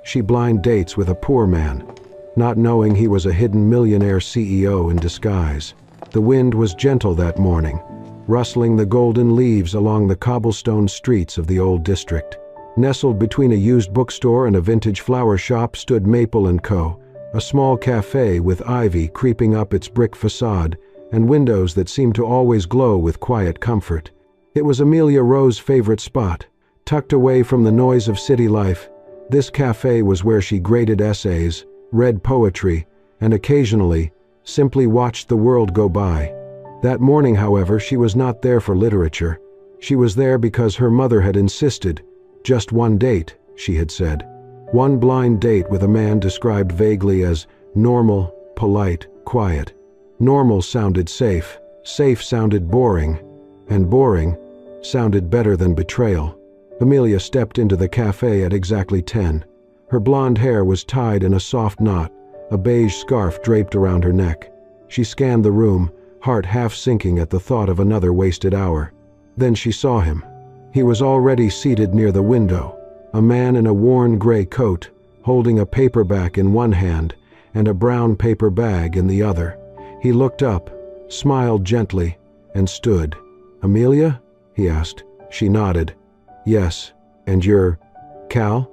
she blind dates with a poor man, not knowing he was a hidden millionaire CEO in disguise. The wind was gentle that morning, rustling the golden leaves along the cobblestone streets of the old district. Nestled between a used bookstore and a vintage flower shop stood Maple & Co., a small cafe with ivy creeping up its brick facade and windows that seemed to always glow with quiet comfort. It was Amelia Rowe's favorite spot. Tucked away from the noise of city life, this cafe was where she graded essays, read poetry, and occasionally simply watched the world go by. That morning, however, she was not there for literature. She was there because her mother had insisted. Just one date, she had said. One blind date with a man described vaguely as normal, polite, quiet. Normal sounded safe, safe sounded boring, and boring sounded better than betrayal. Amelia stepped into the cafe at exactly 10. Her blonde hair was tied in a soft knot, a beige scarf draped around her neck. She scanned the room, heart half sinking at the thought of another wasted hour. Then she saw him. He was already seated near the window, a man in a worn gray coat, holding a paperback in one hand and a brown paper bag in the other. He looked up, smiled gently, and stood. "Amelia?" he asked. She nodded. "Yes, and you're Cal?"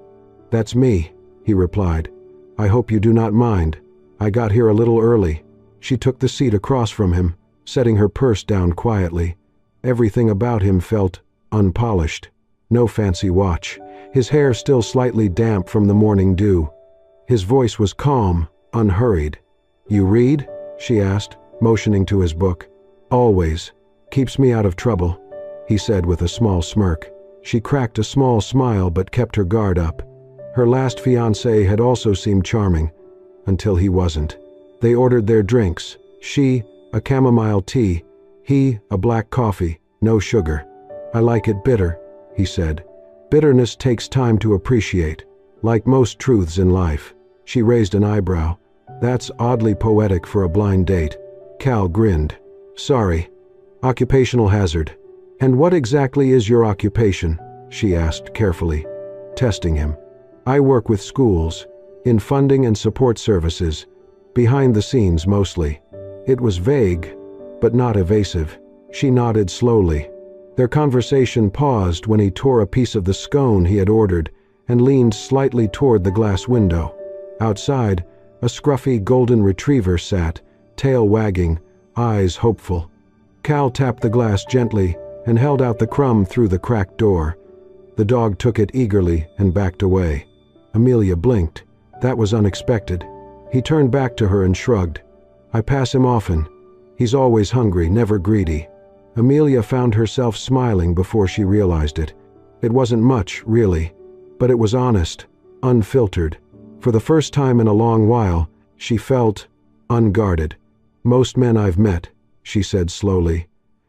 "That's me," he replied. "I hope you do not mind. I got here a little early." She took the seat across from him, setting her purse down quietly. Everything about him felt unpolished. No fancy watch. His hair still slightly damp from the morning dew. His voice was calm, unhurried. "You read?" she asked, motioning to his book. "Always. Keeps me out of trouble," he said with a small smirk. She cracked a small smile but kept her guard up. Her last fiancé had also seemed charming, until he wasn't. They ordered their drinks. She, a chamomile tea. He, a black coffee, no sugar. "I like it bitter," he said. "Bitterness takes time to appreciate, like most truths in life." She raised an eyebrow. "That's oddly poetic for a blind date." Cal grinned. "Sorry. Occupational hazard." "And what exactly is your occupation?" she asked carefully, testing him. "I work with schools, in funding and support services, behind the scenes mostly." It was vague, but not evasive. She nodded slowly. Their conversation paused when he tore a piece of the scone he had ordered and leaned slightly toward the glass window. Outside, a scruffy golden retriever sat, tail wagging, eyes hopeful. Cal tapped the glass gently and held out the crumb through the cracked door. The dog took it eagerly and backed away. Amelia blinked. That was unexpected. He turned back to her and shrugged. "I pass him often. He's always hungry, never greedy." Amelia found herself smiling before she realized it. It wasn't much, really, but it was honest, unfiltered. For the first time in a long while, she felt unguarded. "Most men I've met," she said slowly,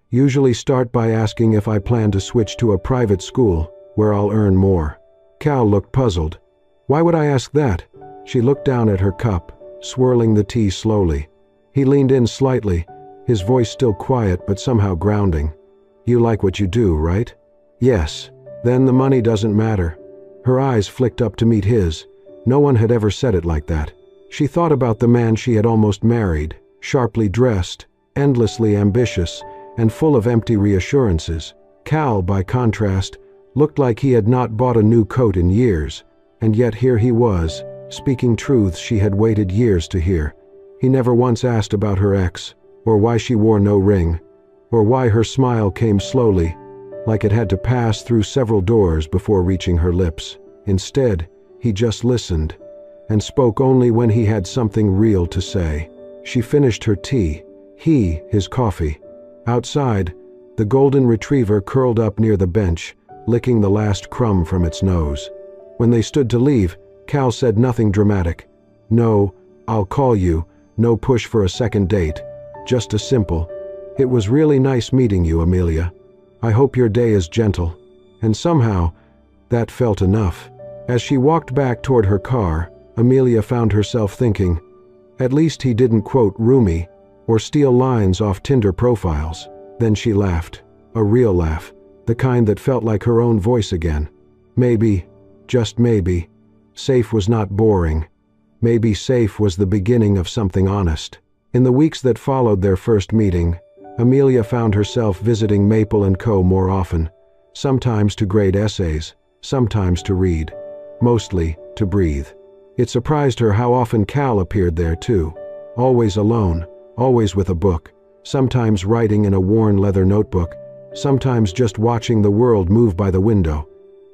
"usually start by asking if I plan to switch to a private school where I'll earn more." Cal looked puzzled. "Why would I ask that?" She looked down at her cup, swirling the tea slowly. He leaned in slightly, his voice still quiet but somehow grounding. "You like what you do, right?" "Yes." "Then the money doesn't matter." Her eyes flicked up to meet his. No one had ever said it like that. She thought about the man she had almost married, sharply dressed, endlessly ambitious, and full of empty reassurances. Cal, by contrast, looked like he had not bought a new coat in years, and yet here he was, speaking truths she had waited years to hear. He never once asked about her ex, or why she wore no ring, or why her smile came slowly, like it had to pass through several doors before reaching her lips. Instead, he just listened, and spoke only when he had something real to say. She finished her tea, he his coffee. Outside, the golden retriever curled up near the bench, licking the last crumb from its nose. When they stood to leave, Cal said nothing dramatic. "No, I'll call you," no push for a second date, just a simple, "It was really nice meeting you, Amelia. I hope your day is gentle." And somehow, that felt enough. As she walked back toward her car, Amelia found herself thinking, at least he didn't quote Rumi or steal lines off Tinder profiles. Then she laughed, a real laugh, the kind that felt like her own voice again. Maybe, just maybe, Safe was not boring. Maybe safe was the beginning of something honest. In the weeks that followed their first meeting, Amelia found herself visiting Maple & Co. more often, sometimes to grade essays, sometimes to read, mostly to breathe. It surprised her how often Cal appeared there too, always alone, always with a book, sometimes writing in a worn leather notebook, sometimes just watching the world move by the window.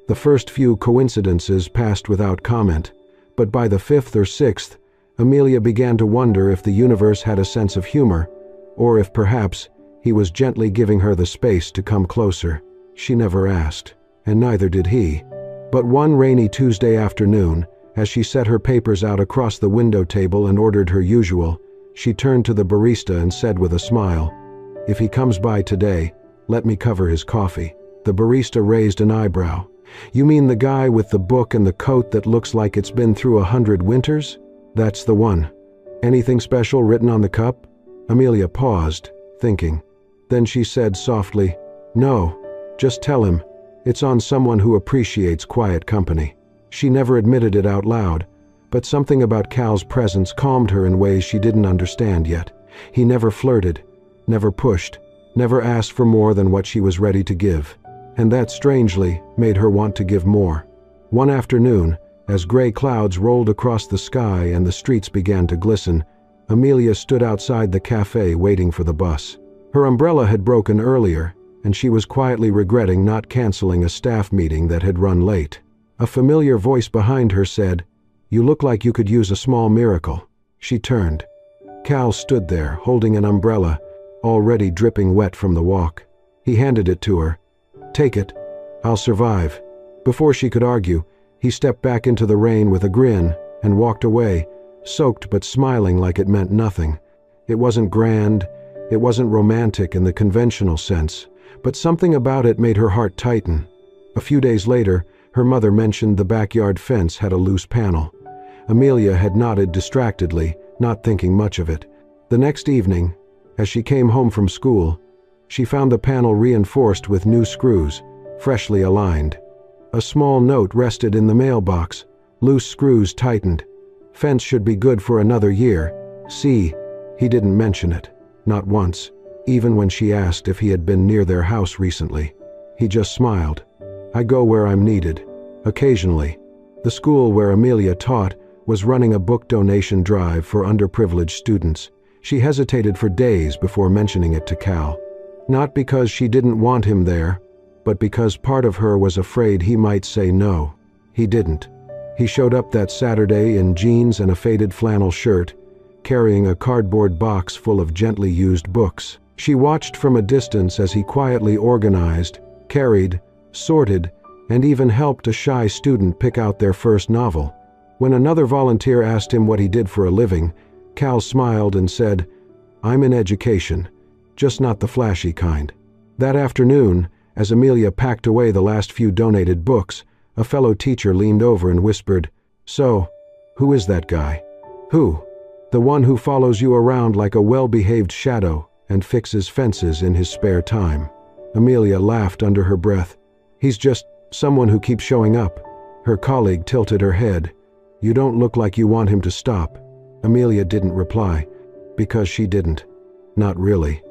The first few coincidences passed without comment, but by the fifth or sixth, Amelia began to wonder if the universe had a sense of humor, or if perhaps he was gently giving her the space to come closer. She never asked, and neither did he. But one rainy Tuesday afternoon, as she set her papers out across the window table and ordered her usual, she turned to the barista and said with a smile, "If he comes by today, let me cover his coffee." The barista raised an eyebrow. "You mean the guy with the book and the coat that looks like it's been through 100 winters?" "That's the one." "Anything special written on the cup?" Amelia paused, thinking. Then she said softly, "No, just tell him. It's on someone who appreciates quiet company." She never admitted it out loud, but something about Cal's presence calmed her in ways she didn't understand yet. He never flirted, never pushed, never asked for more than what she was ready to give. And that, strangely, made her want to give more. One afternoon, as gray clouds rolled across the sky and the streets began to glisten, Amelia stood outside the cafe waiting for the bus. Her umbrella had broken earlier, and she was quietly regretting not canceling a staff meeting that had run late. A familiar voice behind her said, "You look like you could use a small miracle." She turned. Cal stood there, holding an umbrella, already dripping wet from the walk. He handed it to her. "Take it. I'll survive." Before she could argue, he stepped back into the rain with a grin and walked away, soaked but smiling like it meant nothing. It wasn't grand, it wasn't romantic in the conventional sense, but something about it made her heart tighten. A few days later, her mother mentioned the backyard fence had a loose panel. Amelia had nodded distractedly, not thinking much of it. The next evening, as she came home from school, she found the panel reinforced with new screws, freshly aligned. A small note rested in the mailbox. Loose screws tightened. Fence should be good for another year. See, he didn't mention it. Not once, even when she asked if he had been near their house recently. He just smiled. "I go where I'm needed. Occasionally." The school where Amelia taught was running a book donation drive for underprivileged students. She hesitated for days before mentioning it to Cal. Not because she didn't want him there, but because part of her was afraid he might say no. He didn't. He showed up that Saturday in jeans and a faded flannel shirt, carrying a cardboard box full of gently used books. She watched from a distance as he quietly organized, carried, sorted, and even helped a shy student pick out their first novel. When another volunteer asked him what he did for a living, Cal smiled and said, "I'm in education, just not the flashy kind." That afternoon, as Amelia packed away the last few donated books, a fellow teacher leaned over and whispered, "So, who is that guy?" "Who?" "The one who follows you around like a well-behaved shadow and fixes fences in his spare time." Amelia laughed under her breath. "He's just someone who keeps showing up." Her colleague tilted her head. "You don't look like you want him to stop." Amelia didn't reply, because she didn't. Not really.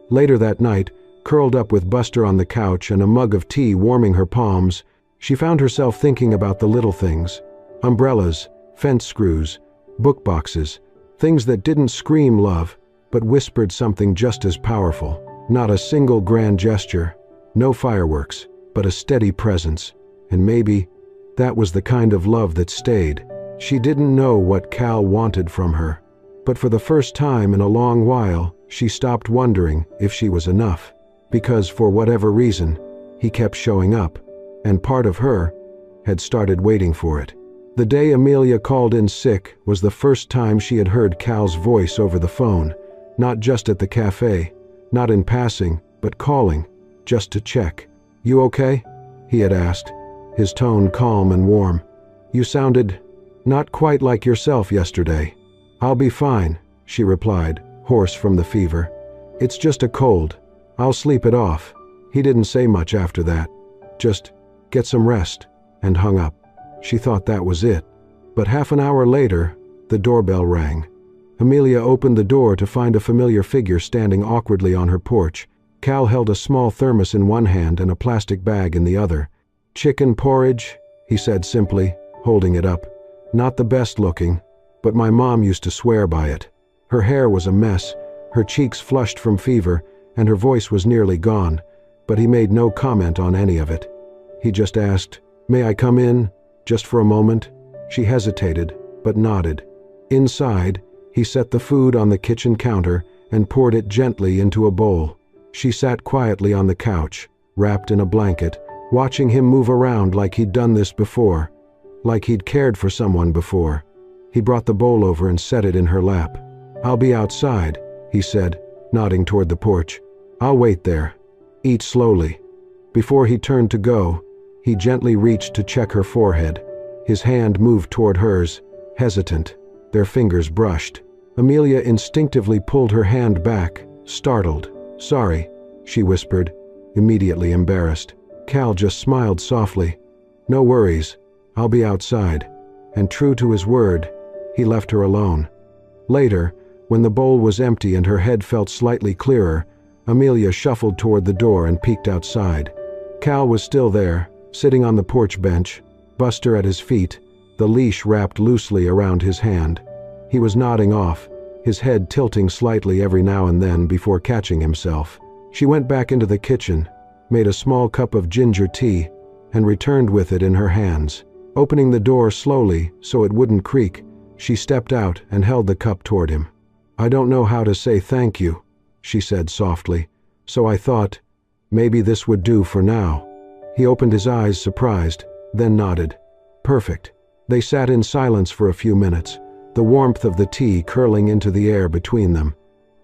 Later that night, curled up with Buster on the couch and a mug of tea warming her palms, she found herself thinking about the little things. Umbrellas, fence screws, book boxes, things that didn't scream love, but whispered something just as powerful. Not a single grand gesture, no fireworks, but a steady presence. And maybe that was the kind of love that stayed. She didn't know what Cal wanted from her, but for the first time in a long while, she stopped wondering if she was enough. Because for whatever reason, he kept showing up, and part of her had started waiting for it. The day Amelia called in sick was the first time she had heard Cal's voice over the phone, not just at the cafe, not in passing, but calling, just to check. "You okay?" he had asked, his tone calm and warm. "You sounded not quite like yourself yesterday." "I'll be fine," she replied, hoarse from the fever. "It's just a cold. I'll sleep it off." He didn't say much after that. Just, "Get some rest," and hung up. She thought that was it. But half an hour later, the doorbell rang. Amelia opened the door to find a familiar figure standing awkwardly on her porch. Cal held a small thermos in one hand and a plastic bag in the other. "Chicken porridge," he said simply, holding it up. "Not the best looking, but my mom used to swear by it." Her hair was a mess, her cheeks flushed from fever, and her voice was nearly gone, but he made no comment on any of it. He just asked, "May I come in? Just for a moment?" She hesitated, but nodded. Inside, he set the food on the kitchen counter and poured it gently into a bowl. She sat quietly on the couch, wrapped in a blanket, watching him move around like he'd done this before, like he'd cared for someone before. He brought the bowl over and set it in her lap. "I'll be outside," he said, nodding toward the porch. "I'll wait there. Eat slowly." Before he turned to go, he gently reached to check her forehead. His hand moved toward hers, hesitant. Their fingers brushed. Amelia instinctively pulled her hand back, startled. "Sorry," she whispered, immediately embarrassed. Cal just smiled softly. "No worries. I'll be outside." And true to his word, he left her alone. Later, when the bowl was empty and her head felt slightly clearer, Amelia shuffled toward the door and peeked outside. Cal was still there, sitting on the porch bench, Buster at his feet, the leash wrapped loosely around his hand. He was nodding off, his head tilting slightly every now and then before catching himself. She went back into the kitchen, made a small cup of ginger tea, and returned with it in her hands. Opening the door slowly so it wouldn't creak, she stepped out and held the cup toward him. "I don't know how to say thank you," she said softly, "so I thought, maybe this would do for now." He opened his eyes, surprised, then nodded. "Perfect." They sat in silence for a few minutes, the warmth of the tea curling into the air between them.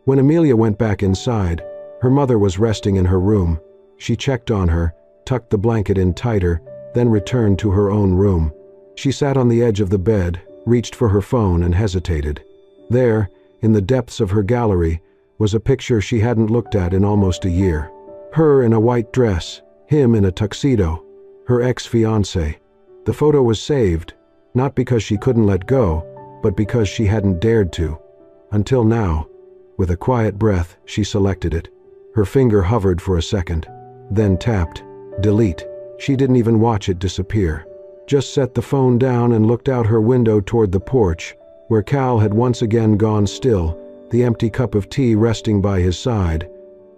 When Amelia went back inside, her mother was resting in her room. She checked on her, tucked the blanket in tighter, then returned to her own room. She sat on the edge of the bed, reached for her phone and hesitated. There, in the depths of her gallery, was a picture she hadn't looked at in almost a year. Her in a white dress, him in a tuxedo, her ex-fiancé. The photo was saved, not because she couldn't let go, but because she hadn't dared to. Until now, with a quiet breath, she selected it. Her finger hovered for a second, then tapped, delete. She didn't even watch it disappear. Just set the phone down and looked out her window toward the porch, where Cal had once again gone still, the empty cup of tea resting by his side,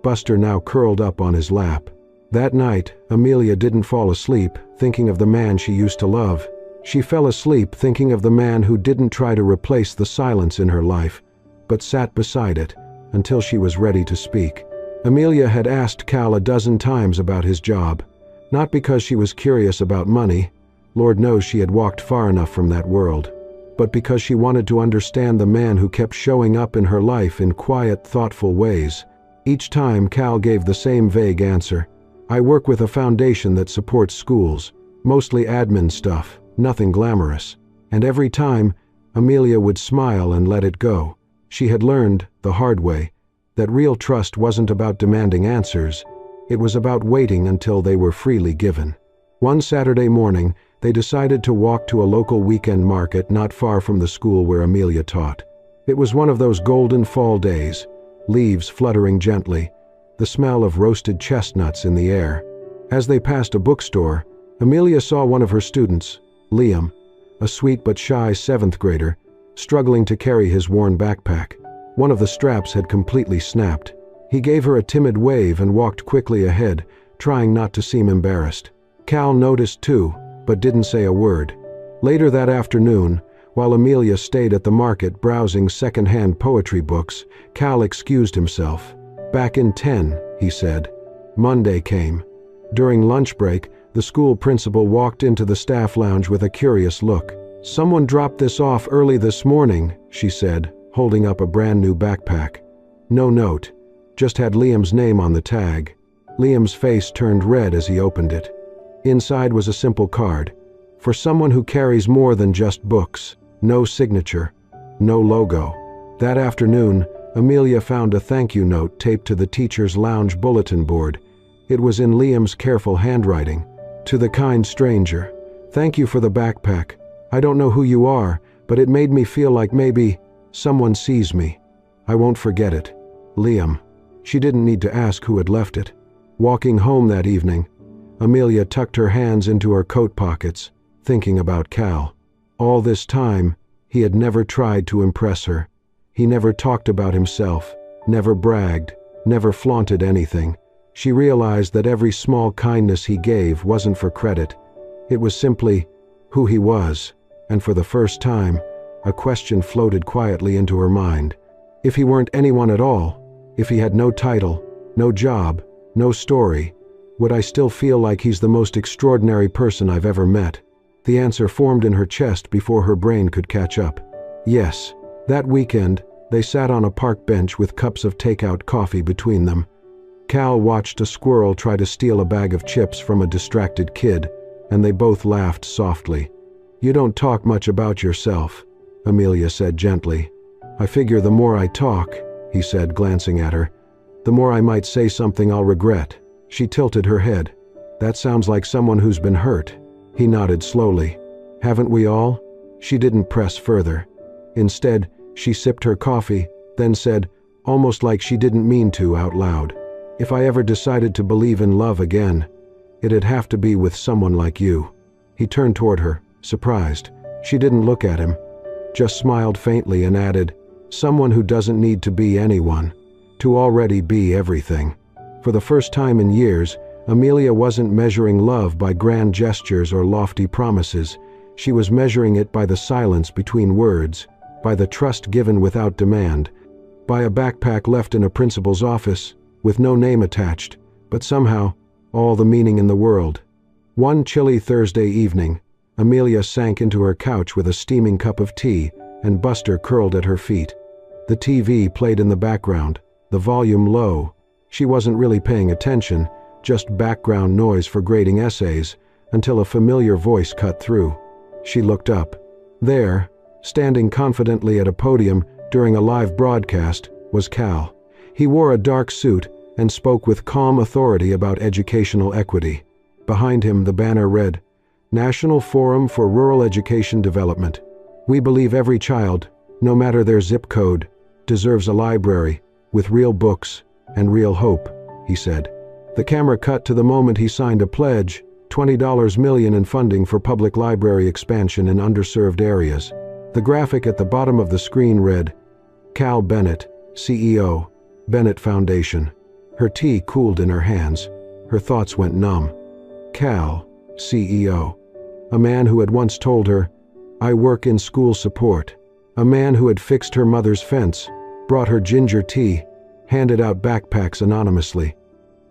Buster now curled up on his lap. That night, Amelia didn't fall asleep thinking of the man she used to love. She fell asleep thinking of the man who didn't try to replace the silence in her life, but sat beside it until she was ready to speak. Amelia had asked Cal a dozen times about his job, not because she was curious about money, Lord knows she had walked far enough from that world, but because she wanted to understand the man who kept showing up in her life in quiet, thoughtful ways. Each time Cal gave the same vague answer. "I work with a foundation that supports schools, mostly admin stuff, nothing glamorous." And every time, Amelia would smile and let it go. She had learned, the hard way, that real trust wasn't about demanding answers, it was about waiting until they were freely given. One Saturday morning, they decided to walk to a local weekend market not far from the school where Amelia taught. It was one of those golden fall days, leaves fluttering gently, the smell of roasted chestnuts in the air. As they passed a bookstore, Amelia saw one of her students, Liam, a sweet but shy 7th grader, struggling to carry his worn backpack. One of the straps had completely snapped. He gave her a timid wave and walked quickly ahead, trying not to seem embarrassed. Cal noticed too, but didn't say a word. Later that afternoon, while Amelia stayed at the market browsing second-hand poetry books, Cal excused himself. "Back in 10, he said. Monday came. During lunch break, the school principal walked into the staff lounge with a curious look. "Someone dropped this off early this morning," she said, holding up a brand new backpack. No note, just had Liam's name on the tag. Liam's face turned red as he opened it. Inside was a simple card. "For someone who carries more than just books. No signature. No logo." That afternoon, Amelia found a thank you note taped to the teacher's lounge bulletin board. It was in Liam's careful handwriting. "To the kind stranger. Thank you for the backpack. I don't know who you are, but it made me feel like maybe someone sees me. I won't forget it. Liam." She didn't need to ask who had left it. Walking home that evening, Amelia tucked her hands into her coat pockets, thinking about Cal. All this time, he had never tried to impress her. He never talked about himself, never bragged, never flaunted anything. She realized that every small kindness he gave wasn't for credit. It was simply who he was, and for the first time, a question floated quietly into her mind. If he weren't anyone at all, if he had no title, no job, no story, would I still feel like he's the most extraordinary person I've ever met? The answer formed in her chest before her brain could catch up. Yes. That weekend, they sat on a park bench with cups of takeout coffee between them. Cal watched a squirrel try to steal a bag of chips from a distracted kid, and they both laughed softly. "You don't talk much about yourself," Amelia said gently. "I figure the more I talk," he said, glancing at her, "the more I might say something I'll regret." She tilted her head. "That sounds like someone who's been hurt." He nodded slowly. "Haven't we all?" She didn't press further. Instead, she sipped her coffee, then said, almost like she didn't mean to out loud, "If I ever decided to believe in love again, it'd have to be with someone like you." He turned toward her, surprised. She didn't look at him, just smiled faintly and added, "Someone who doesn't need to be anyone, to already be everything." For the first time in years, Amelia wasn't measuring love by grand gestures or lofty promises. She was measuring it by the silence between words, by the trust given without demand, by a backpack left in a principal's office, with no name attached, but somehow, all the meaning in the world. One chilly Thursday evening, Amelia sank into her couch with a steaming cup of tea, and Buster curled at her feet. The TV played in the background, the volume low. She wasn't really paying attention, just background noise for grading essays, until a familiar voice cut through. She looked up. There, standing confidently at a podium during a live broadcast, was Cal. He wore a dark suit and spoke with calm authority about educational equity. Behind him, the banner read, "National Forum for Rural Education Development. We believe every child, no matter their zip code, deserves a library with real books and real hope," he said. The camera cut to the moment he signed a pledge, $20 million in funding for public library expansion in underserved areas. The graphic at the bottom of the screen read, "Cal Bennett, CEO, Bennett Foundation." Her tea cooled in her hands. Her thoughts went numb. Cal, CEO. A man who had once told her, "I work in school support." A man who had fixed her mother's fence, brought her ginger tea, handed out backpacks anonymously.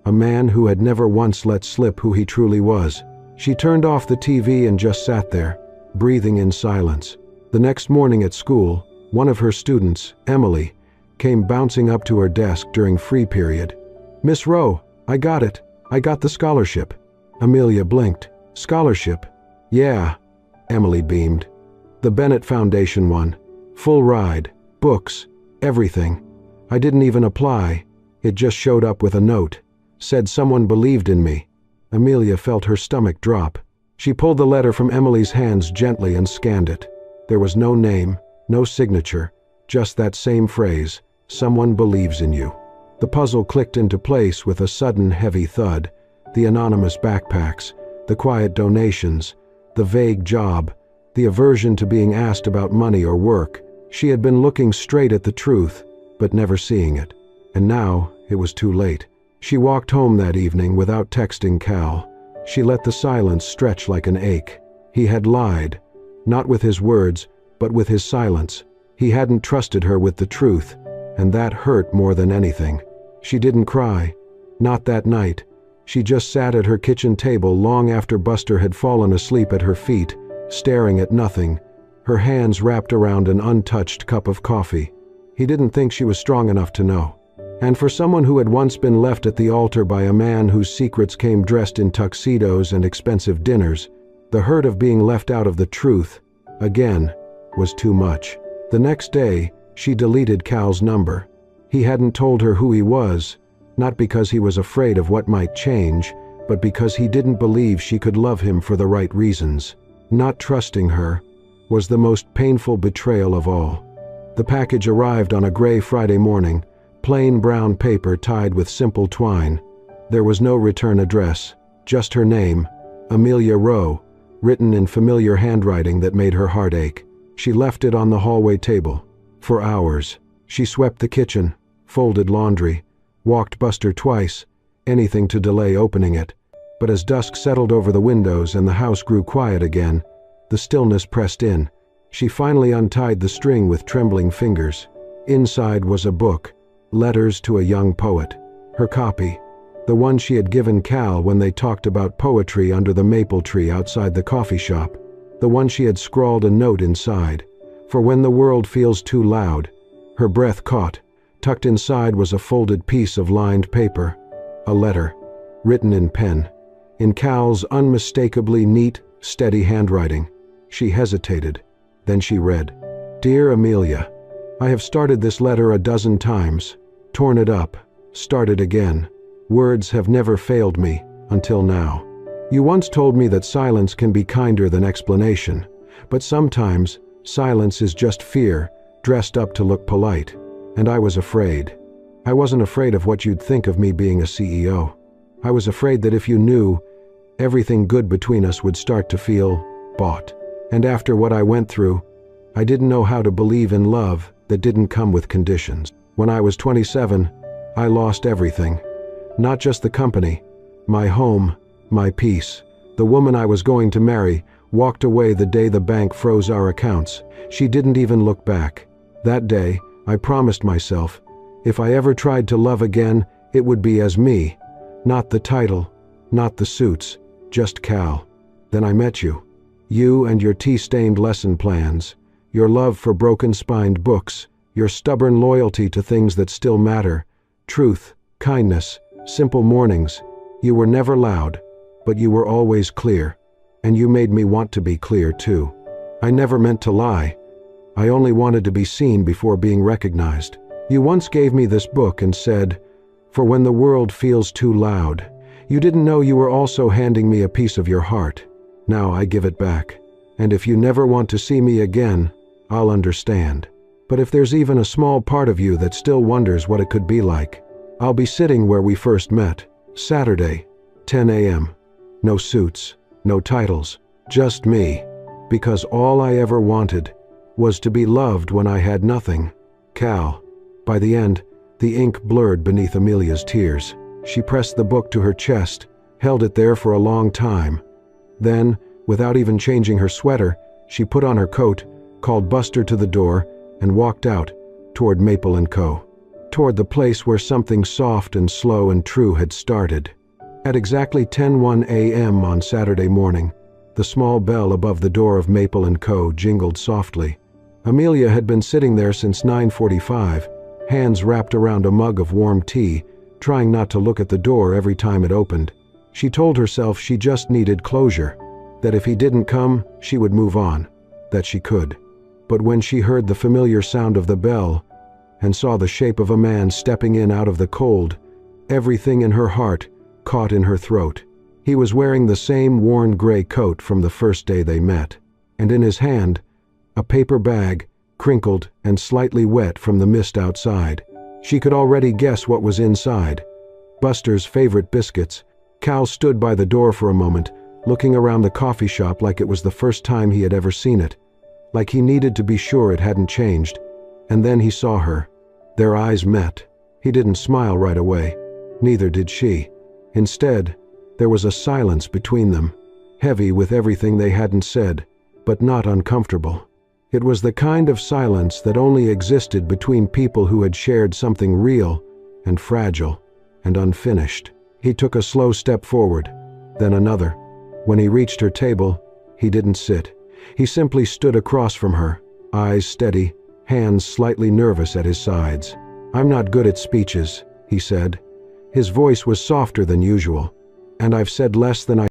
A man who had never once let slip who he truly was. She turned off the TV and just sat there, breathing in silence. The next morning at school, one of her students, Emily, came bouncing up to her desk during free period. "Miss Rowe, I got it. I got the scholarship." Amelia blinked. "Scholarship?" "Yeah," Emily beamed. "The Bennett Foundation one. Full ride, books, everything. I didn't even apply. It just showed up with a note. Said someone believed in me." Amelia felt her stomach drop. She pulled the letter from Emily's hands gently and scanned it. There was no name, no signature, just that same phrase, "Someone believes in you." The puzzle clicked into place with a sudden heavy thud. The anonymous backpacks, the quiet donations, the vague job, the aversion to being asked about money or work. She had been looking straight at the truth, but never seeing it. And now it was too late. She walked home that evening without texting Cal. She let the silence stretch like an ache. He had lied, not with his words, but with his silence. He hadn't trusted her with the truth, and that hurt more than anything. She didn't cry. Not that night. She just sat at her kitchen table long after Buster had fallen asleep at her feet, staring at nothing, her hands wrapped around an untouched cup of coffee. He didn't think she was strong enough to know. And for someone who had once been left at the altar by a man whose secrets came dressed in tuxedos and expensive dinners, the hurt of being left out of the truth, again, was too much. The next day, she deleted Cal's number. He hadn't told her who he was, not because he was afraid of what might change, but because he didn't believe she could love him for the right reasons. Not trusting her, was the most painful betrayal of all. The package arrived on a gray Friday morning, plain brown paper tied with simple twine. There was no return address, just her name, Amelia Rowe, written in familiar handwriting that made her heart ache. She left it on the hallway table. For hours, she swept the kitchen, folded laundry, walked Buster twice, anything to delay opening it. But as dusk settled over the windows and the house grew quiet again, the stillness pressed in. She finally untied the string with trembling fingers. Inside was a book, Letters to a Young Poet. Her copy, the one she had given Cal when they talked about poetry under the maple tree outside the coffee shop. The one she had scrawled a note inside, for when the world feels too loud. Her breath caught. Tucked inside was a folded piece of lined paper, a letter, written in pen, in Cal's unmistakably neat, steady handwriting. She hesitated. Then she read, "Dear Amelia, I have started this letter a dozen times, torn it up, started again. Words have never failed me, until now. You once told me that silence can be kinder than explanation, but sometimes silence is just fear, dressed up to look polite. And I was afraid. I wasn't afraid of what you'd think of me being a CEO. I was afraid that if you knew, everything good between us would start to feel bought. And after what I went through, I didn't know how to believe in love that didn't come with conditions. When I was 27, I lost everything. Not just the company, my home, my peace. The woman I was going to marry walked away the day the bank froze our accounts. She didn't even look back. That day, I promised myself, if I ever tried to love again, it would be as me. Not the title, not the suits, just Cal. Then I met you. You and your tea-stained lesson plans, your love for broken-spined books, your stubborn loyalty to things that still matter, truth, kindness, simple mornings. You were never loud, but you were always clear. And you made me want to be clear, too. I never meant to lie. I only wanted to be seen before being recognized. You once gave me this book and said, "For when the world feels too loud." You didn't know you were also handing me a piece of your heart. Now I give it back. And if you never want to see me again, I'll understand. But if there's even a small part of you that still wonders what it could be like, I'll be sitting where we first met, Saturday, 10 a.m. No suits, no titles, just me. Because all I ever wanted was to be loved when I had nothing. Cal. By the end, the ink blurred beneath Amelia's tears. She pressed the book to her chest, held it there for a long time. Then, without even changing her sweater, she put on her coat, called Buster to the door, and walked out, toward Maple & Co. Toward the place where something soft and slow and true had started. At exactly 10:01 a.m. on Saturday morning, the small bell above the door of Maple & Co. jingled softly. Amelia had been sitting there since 9:45, hands wrapped around a mug of warm tea, trying not to look at the door every time it opened. She told herself she just needed closure, that if he didn't come, she would move on, that she could. But when she heard the familiar sound of the bell and saw the shape of a man stepping in out of the cold, everything in her heart caught in her throat. He was wearing the same worn gray coat from the first day they met, and in his hand, a paper bag, crinkled and slightly wet from the mist outside. She could already guess what was inside. Buster's favorite biscuits. Cal stood by the door for a moment, looking around the coffee shop like it was the first time he had ever seen it, like he needed to be sure it hadn't changed. And then he saw her. Their eyes met. He didn't smile right away. Neither did she. Instead, there was a silence between them, heavy with everything they hadn't said, but not uncomfortable. It was the kind of silence that only existed between people who had shared something real and fragile and unfinished. He took a slow step forward, then another. When he reached her table, he didn't sit. He simply stood across from her, eyes steady, hands slightly nervous at his sides. "I'm not good at speeches," he said. His voice was softer than usual. "And I've said less than I